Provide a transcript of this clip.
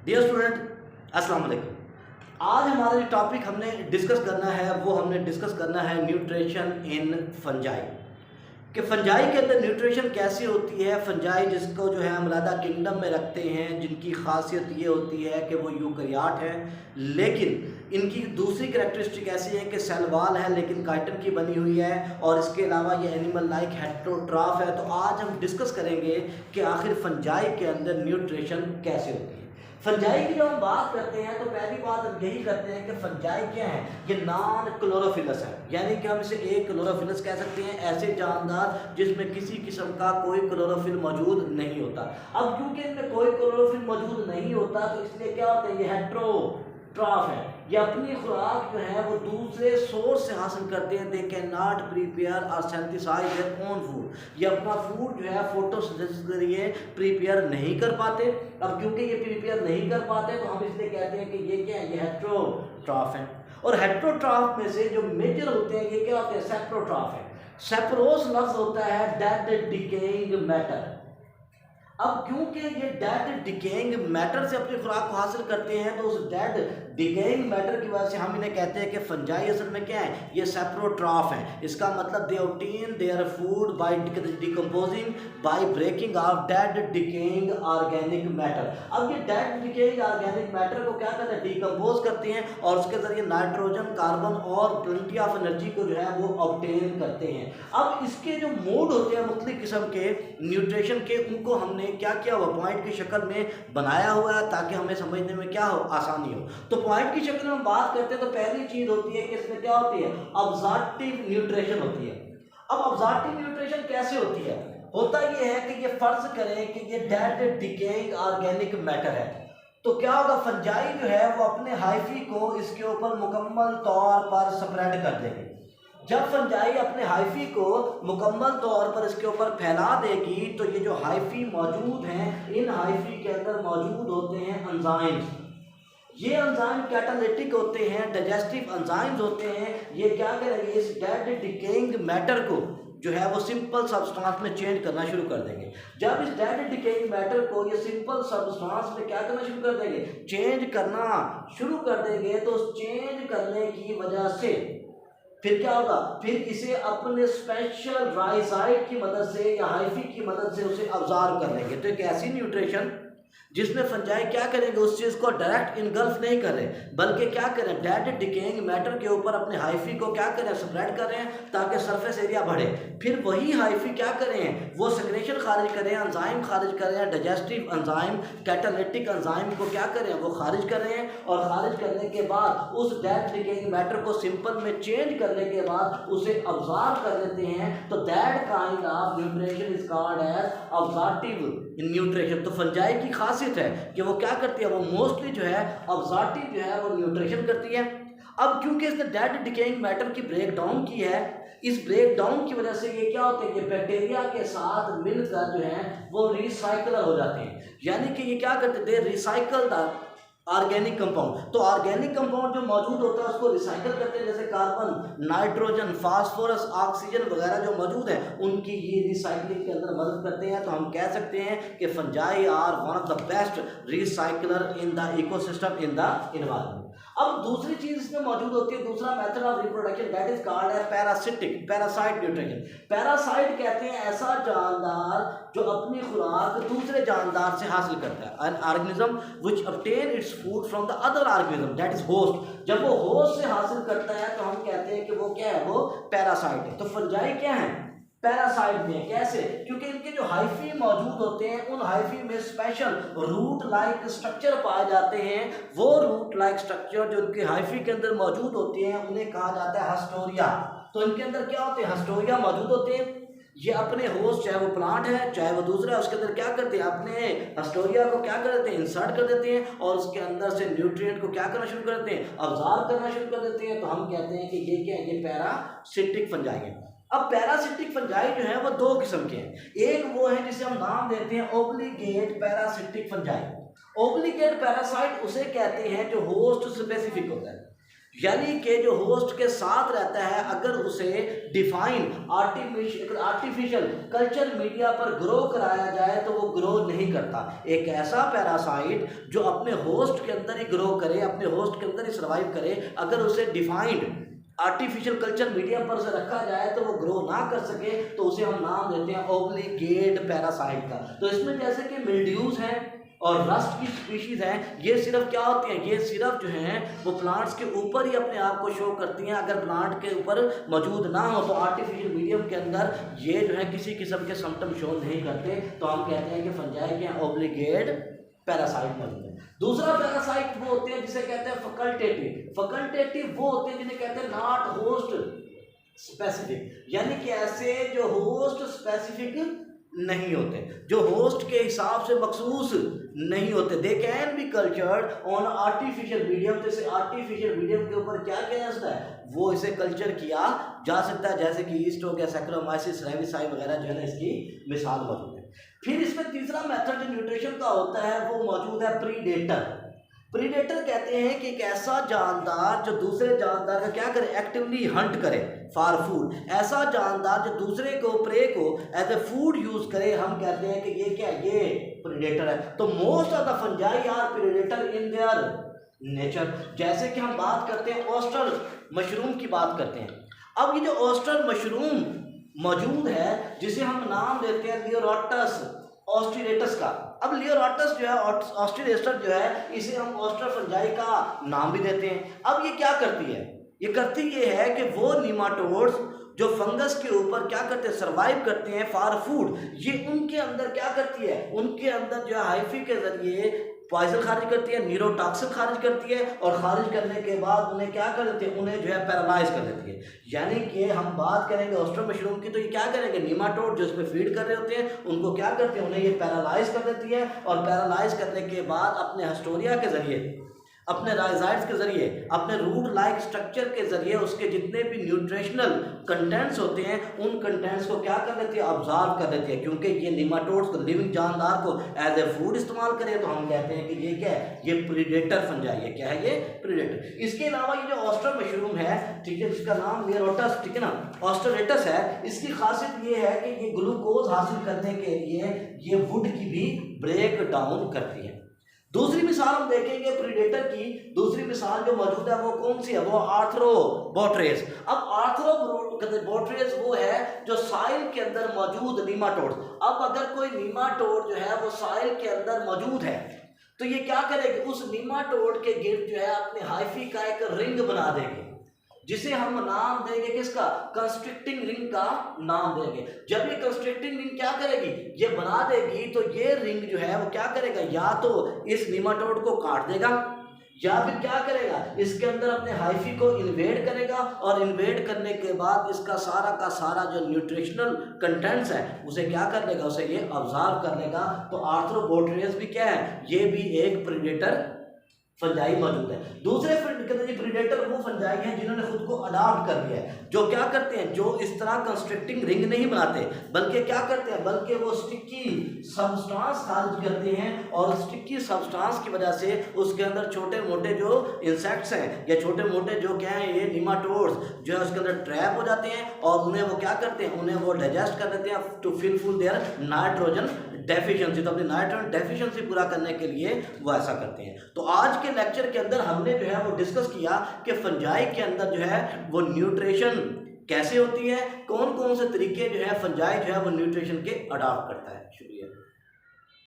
Dear student, अस्सलाम वालेकुम। आज हमारा जो टॉपिक हमने डिस्कस करना है वो हमने डिस्कस करना है न्यूट्रिशन इन फंजाई, कि फंजाई के अंदर न्यूट्रिशन कैसी होती है। फंजाई जिसको जो है हम अलग किंगडम में रखते हैं, जिनकी खासियत ये होती है कि वो यूकरियाट है, लेकिन इनकी दूसरी कैरेक्टरिस्टिक ऐसी है कि सेल वॉल है लेकिन काइटन की बनी हुई है, और इसके अलावा ये एनिमल लाइक हेटेरोट्रॉफ है। तो आज हम डिस्कस करेंगे कि आखिर फंजाई के अंदर न्यूट्रिशन कैसे होती है। फंजाई की जब हम बात करते हैं तो पहली बात हम यही करते हैं कि फंजाई क्या है, ये नॉन क्लोरोफिलस है, यानी कि हम इसे एक क्लोरोफिलस कह सकते हैं, ऐसे जानदार जिसमें किसी किस्म का कोई क्लोरोफिल मौजूद नहीं होता। अब क्योंकि इनमें कोई क्लोरोफिल मौजूद नहीं होता तो इसलिए क्या होता है, ये हेटेरोट्रॉफ है, ये अपनी खुराक जो है वो दूसरे सोर्स से हासिल करते हैं। दे कैन नॉट प्रिपेयर और सिंथेसाइज देयर ओन फूड, ये अपना फूड जो है फोटोसिंथेसिस के जरिए प्रिपेयर नहीं कर पाते। अब क्योंकि ये प्रिपेयर नहीं कर पाते तो हम इसलिए कहते हैं कि ये क्या है, ये हेटेरोट्रॉफ है। और हेटेरोट्रॉफ में से जो मेजर होते हैं ये क्या होते हैं, सेप्रोट्रॉफ है। सेप्रोस लफ्ज होता है डेड डिकेइंग मैटर। अब क्योंकि ये डेड डिकेइंग मैटर से अपनी खुराक को हासिल करते हैं तो उस डेड डिकेइंग मैटर की वजह से हम इन्हें कहते हैं कि फंजाई असल में क्या है, ये सेप्रोट्रॉफ है। इसका मतलब they obtain their food by decomposing by breaking of dead decaying organic matter. अब ये डेड डिकेइंग ऑर्गेनिक मैटर को क्या करते हैं, डिकम्पोज करते हैं और उसके जरिए नाइट्रोजन, कार्बन और प्लेंटी ऑफ एनर्जी को जो है वो ऑब्टेन करते हैं। अब इसके जो मोड होते हैं मुख्तलिफ किस्म के न्यूट्रिशन के, उनको हमने क्या किया हुआ पॉइंट की शक्ल में बनाया हुआ है ताकि हमें समझने में क्या हो, आसानी हो। तो पॉइंट की शक्ल में हम बात करते हैं तो पहली चीज होती है कि इसमें क्या होती है, ऑब्जर्वेटिव न्यूट्रिशन होती है। अब ऑब्जर्वेटिव न्यूट्रिशन कैसे होती है, होता यह है कि ये फर्ज करें कि ये डेड डिकेइंग ऑर्गेनिक मैटर है, तो क्या होगा, फंजाई जो है वो अपने हाइफी को इसके ऊपर मुकम्मल तौर पर स्प्रेड कर देंगे। जब फंजाई अपने हाइफी को मुकम्मल तौर पर इसके ऊपर फैला देगी तो ये जो हाइफी मौजूद हैं, इन हाइफी के अंदर मौजूद होते हैं एंजाइम्स। ये एंजाइम कैटालिटिक होते हैं, डाइजेस्टिव एंजाइम्स होते हैं। ये क्या करेंगे, इस डेड डिकेइंग मैटर को जो है वो सिंपल सब्सटेंस में चेंज करना शुरू कर देंगे। जब इस डेड डिकेइंग मैटर को ये सिंपल सब्सटेंस में क्या करना शुरू कर देंगे, चेंज करना शुरू कर देंगे, तो उस चेंज करने की वजह से फिर क्या होगा, फिर इसे अपने स्पेशल राइजाइड की मदद से या हाइफी की मदद से उसे ऑब्जर्व कर लेंगे। तो एक ऐसी न्यूट्रिशन जिसमें फंजाई क्या करेंगे, उस चीज़ को डायरेक्ट इनगल्फ नहीं कर रहे, बल्कि क्या करें, डेड डिकेइंग मैटर के ऊपर अपने हाइफी को क्या करें, स्प्रेड कर रहे हैं ताकि सरफेस एरिया बढ़े। फिर वही हाइफी क्या करें, वो सेक्रेशन खारिज करें, एंजाइम खारिज करें, डाइजेस्टिव एंजाइम, कैटालिटिक एंजाइम को क्या करें, वो खारिज करें, और खारिज करने के बाद उस डेड डिकेइंग मैटर को सिंपल में चेंज करने के बाद उसे ऑब्जर्व कर लेते हैं। तो that kind of nutrition is called as observative nutrition. तो फंजाई की खासियत है कि वो क्या करती है, वो मोस्टली जो है ऑब्जर्वेटिव जो है वो न्यूट्रिशन करती है। अब क्योंकि इसने डेड डिकेइंग मैटर की ब्रेक डाउन की है, इस ब्रेक डाउन की वजह से ये क्या होते हैं, ये बैक्टीरिया के साथ मिलकर जो है वो रिसाइकलर हो जाते हैं, यानी कि ये क्या करते थे, रिसाइकल ऑर्गेनिक कंपाउंड। तो ऑर्गेनिक कंपाउंड जो मौजूद होता है उसको रिसाइकल करते हैं, जैसे कार्बन, नाइट्रोजन, फास्फोरस, ऑक्सीजन वगैरह जो मौजूद है उनकी ये रिसाइकलिंग के अंदर मदद करते हैं। तो हम कह सकते हैं कि fungi are one of the best recycler in the ecosystem in the environment. अब दूसरी चीज इसमें मौजूद होती है, दूसरा method of reproduction, that is called as parasite nutrition. Parasite कहते हैं ऐसा जानदार जो अपनी खुराक दूसरे जानदार से हासिल करता है, an organism which obtain its food from the other organism, that is host. जब वो होस्ट से हासिल करता है तो हम कहते हैं कि वो क्या है, वो पैरासाइट है। तो फंजाई क्या है, पैरासाइट में। कैसे, क्योंकि इनके जो हाइफी मौजूद होते हैं उन हाइफी में स्पेशल रूट लाइक स्ट्रक्चर पाए जाते हैं। वो रूट लाइक स्ट्रक्चर जो इनके हाइफी के अंदर मौजूद होते हैं उन्हें कहा जाता है हस्टोरिया। तो इनके अंदर क्या होते हैं, हस्टोरिया मौजूद होते हैं। ये अपने होस्ट, चाहे वो प्लांट है चाहे वो दूसरा है, उसके अंदर क्या करते हैं, अपने हस्टोरिया को क्या कर देते हैं, इंसर्ट कर देते हैं, और उसके अंदर से न्यूट्रिएंट को क्या करना शुरू कर देते हैं, ऑब्जर्व करना शुरू कर देते हैं। तो हम कहते हैं कि ये क्या है, ये पैरासिटिक फंजाई है। अब पैरासिटिक फंजाई जो है वो दो किस्म के हैं, एक वो है जिसे हम नाम देते हैं obligate parasitic fungi. Obligate parasite उसे कहते हैं जो होस्ट स्पेसिफिक होता है, यानी कि जो होस्ट के साथ रहता है अगर उसे डिफाइन आर्टिफिशियल कल्चर मीडिया पर ग्रो कराया जाए तो वो ग्रो नहीं करता। एक ऐसा पैरासाइट जो अपने होस्ट के अंदर ही ग्रो करे, अपने होस्ट के अंदर ही सर्वाइव करे, अगर उसे डिफाइंड आर्टिफिशियल कल्चर मीडिया पर से रखा जाए तो वो ग्रो ना कर सके तो उसे हम नाम देते हैं ऑब्लिगेट पैरासाइट का। तो इसमें जैसे कि मिल्ड्यूज हैं और रस्ट की स्पीशीज हैं, ये सिर्फ क्या होती हैं, ये सिर्फ जो हैं वो प्लांट्स के ऊपर ही अपने आप को शो करती हैं। अगर प्लांट के ऊपर मौजूद ना हो तो आर्टिफिशियल मीडियम के अंदर ये जो है किसी किस्म के सिम्टम शो नहीं करते, तो हम कहते हैं कि फंजाई के ऑब्लिगेट पैरासाइट मौजूद है। दूसरा पैरासाइट वो होते हैं जिसे कहते हैं फैकल्टेटिव। फैकल्टेटिव वो होते हैं जिन्हें कहते हैं नॉट होस्ट स्पेसिफिक, यानी कि ऐसे जो होस्ट स्पेसिफिक नहीं होते, जो होस्ट के हिसाब से मखसूस नहीं होते। They can be cultured on artificial medium, जैसे आर्टिफिशियल मीडियम के ऊपर क्या किया जा सकता है, वो इसे कल्चर किया जा सकता है, जैसे कि ईस्ट हो गया, सैक्रोमाइसिस, रेविसाई वगैरह जो है ना इसकी मिसाल मौजूद है। फिर इसमें तीसरा मेथड जो न्यूट्रिशन का होता है वो मौजूद है प्रीडेटर। प्रीडेटर कहते हैं कि एक ऐसा जानदार जो दूसरे जानदार का क्या करे, एक्टिवली हंट करे फॉर फूड। ऐसा जानदार जो दूसरे को प्रे को एज ए फूड यूज करे, हम कहते हैं कि ये क्या, ये प्रीडेटर है। तो most of the fungi are predator in their nature. जैसे कि हम बात करते हैं ऑस्टर मशरूम की बात करते हैं। अब ये जो ऑस्टर मशरूम मौजूद है जिसे हम नाम देते हैं लियोराटस ऑस्ट्रेलेटस का। अब लियोराटस जो है ऑस्ट्रेलेटस जो है इसे हम ऑस्टर फंजाई का नाम भी देते हैं। अब ये क्या करती है, ये करती ये है कि वो निमाटोड्स जो फंगस के ऊपर क्या करते हैं, सर्वाइव करते हैं फॉर फूड, ये उनके अंदर क्या करती है, उनके अंदर जो है हाइफी के जरिए पॉइजन खारिज करती है, न्यूरोटॉक्सिन खारिज करती है, और खारिज करने के बाद उन्हें क्या कर देती है, उन्हें जो है पैरालाइज कर देती है। यानी कि हम बात करेंगे ऑस्टर मशरूम की तो ये क्या करेंगे, निमाटोड जो इस पर फीड कर रहे होते हैं उनको क्या करते हैं, उन्हें ये पैरालाइज कर देती है, और पैरालाइज करने के बाद अपने हिस्टोरिया के जरिए, अपने राइजाइड्स के जरिए, अपने रूट लाइक स्ट्रक्चर के जरिए उसके जितने भी न्यूट्रिशनल कंटेंट्स होते हैं उन कंटेंट्स को क्या कर लेती है, ऑब्जर्व कर लेती है। क्योंकि ये निमाटोड्स को, लिविंग जानदार को एज ए फूड इस्तेमाल करें तो हम कहते हैं कि ये क्या है, ये प्रीडेटर फंजाई है। क्या है ये, प्रीडेटर। इसके अलावा ये जो ऑस्टर मशरूम है, ठीक है, जिसका नाम लियोराटस, ठीक है ना, ऑस्ट्रेलेटस है, इसकी खासियत ये है कि ये ग्लूकोज हासिल करने के लिए ये वुड की भी ब्रेक डाउन करती है। दूसरी मिसाल हम देखेंगे प्रीडेटर की, दूसरी मिसाल जो मौजूद है वो कौन सी है, वो आर्थ्रोबोट्रेस। अब आर्थ्रोबोट्रेस वो है जो साइल के अंदर मौजूद निमाटोड्स। अब अगर कोई निमाटोड जो है वो साइल के अंदर मौजूद है तो ये क्या करेगी, उस निमाटोड के गिर्द जो है अपने हाइफी का एक रिंग बना देगी, जिसे हम नाम देंगे किसका, कंस्ट्रिक्टिंग रिंग का नाम देंगे। जब ये कंस्ट्रिक्टिंग रिंग क्या करेगी, ये बना देगी, तो ये रिंग जो है वो क्या करेगा, या तो इस निमाटोड को काट देगा या फिर क्या करेगा, इसके अंदर अपने हाइफी को इन्वेड करेगा, और इन्वेड करने के बाद इसका सारा का सारा जो न्यूट्रिशनल कंटेंट्स है उसे क्या कर लेगा, उसे ये ऑब्जर्व कर लेगा। तो आर्थ्रोबोट्रेस भी क्या है, ये भी एक प्रीडेटर फंजाई मौजूद है। दूसरे प्रीडेटर वो फंजाई हैं जिन्होंने खुद को अडॉप्ट कर लिया है, जो क्या करते हैं, जो इस तरह कंस्ट्रक्टिंग रिंग नहीं बनाते, बल्कि क्या करते हैं, बल्कि वो स्टिकी सब्सटेंस खारिज करते हैं, और स्टिकी सब्सटेंस की वजह से उसके अंदर छोटे मोटे जो इंसेक्ट्स हैं या छोटे मोटे जो क्या हैं, ये निमाटोड्स जो है उसके अंदर ट्रैप हो जाते हैं, और उन्हें वो क्या करते हैं, उन्हें वो डाइजेस्ट कर देते हैं टू फिलफुल देयर नाइट्रोजन डेफिशिएंसी। तो अपनी नाइट्रोजन डेफिशिएंसी पूरा करने के लिए वो ऐसा करते हैं। तो आज के लेक्चर के अंदर हमने जो है वो डिस्कस किया कि फंजाई के अंदर जो है वो न्यूट्रिशन कैसे होती है, कौन कौन से तरीके जो है फंजाई जो है वो न्यूट्रिशन के अडॉप्ट करता है। शुक्रिया।